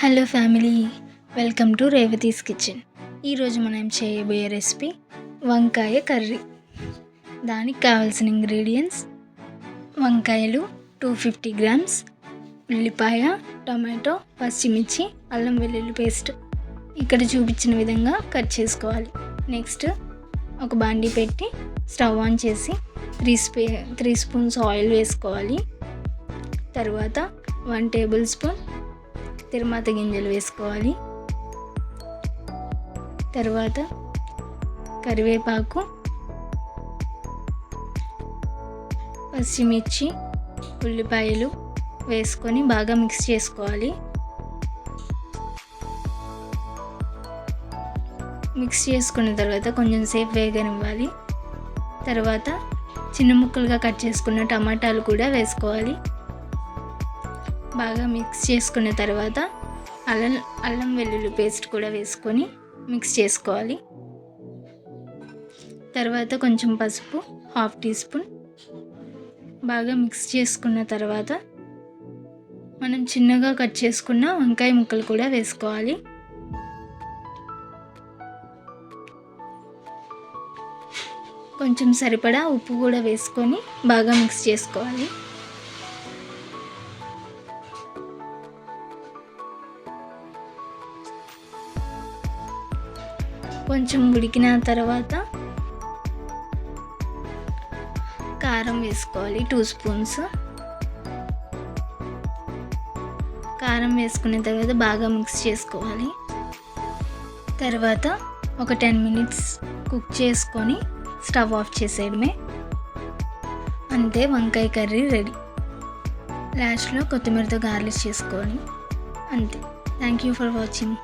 Hello family, welcome to Revathi's kitchen. ఈరోజు మనం చేయబోయే రెసిపీ వంకాయ కర్రీ. దానికి కావాల్సిన ఇంగ్రీడియంట్స్: వంకాయలు 250 గ్రామ్స్, ఉల్లిపాయ, టమాటో, పచ్చిమిర్చి, అల్లం వెల్లుల్లి పేస్ట్ ఇక్కడ చూపించిన విధంగా కట్ చేసుకోవాలి. నెక్స్ట్ ఒక బాండీ పెట్టి స్టవ్ ఆన్ చేసి 3 స్పూన్స్ ఆయిల్ వేసుకోవాలి. తర్వాత 1 టేబుల్ స్పూన్ తిరుమాత గింజలు వేసుకోవాలి. తర్వాత కరివేపాకు, పచ్చిమిర్చి, ఉల్లిపాయలు వేసుకొని బాగా మిక్స్ చేసుకోవాలి. మిక్స్ చేసుకున్న తర్వాత కొంచెం సేపు వేగనివ్వాలి. తర్వాత చిన్న ముక్కలుగా కట్ చేసుకున్న టమాటాలు కూడా వేసుకోవాలి. బాగా మిక్స్ చేసుకున్న తర్వాత అల్లం వెల్లుల్లి పేస్ట్ కూడా వేసుకొని మిక్స్ చేసుకోవాలి. తర్వాత కొంచెం పసుపు, 1/2 టీ స్పూన్. బాగా మిక్స్ చేసుకున్న తర్వాత మనం చిన్నగా కట్ చేసుకున్న వంకాయ ముక్కలు కూడా వేసుకోవాలి. కొంచెం సరిపడా ఉప్పు కూడా వేసుకొని బాగా మిక్స్ చేసుకోవాలి. కొంచెం ఉడికిన తర్వాత కారం వేసుకోవాలి. 2 స్పూన్స్ కారం వేసుకున్న తర్వాత బాగా మిక్స్ చేసుకోవాలి. తర్వాత ఒక 10 మినిట్స్ కుక్ చేసుకొని స్టవ్ ఆఫ్ చేసేయడమే. అంతే, వంకాయ కర్రీ రెడీ. లాస్ట్లో కొత్తిమీరతో గార్నిష్ చేసుకోవాలి. అంతే. Thank you for watching.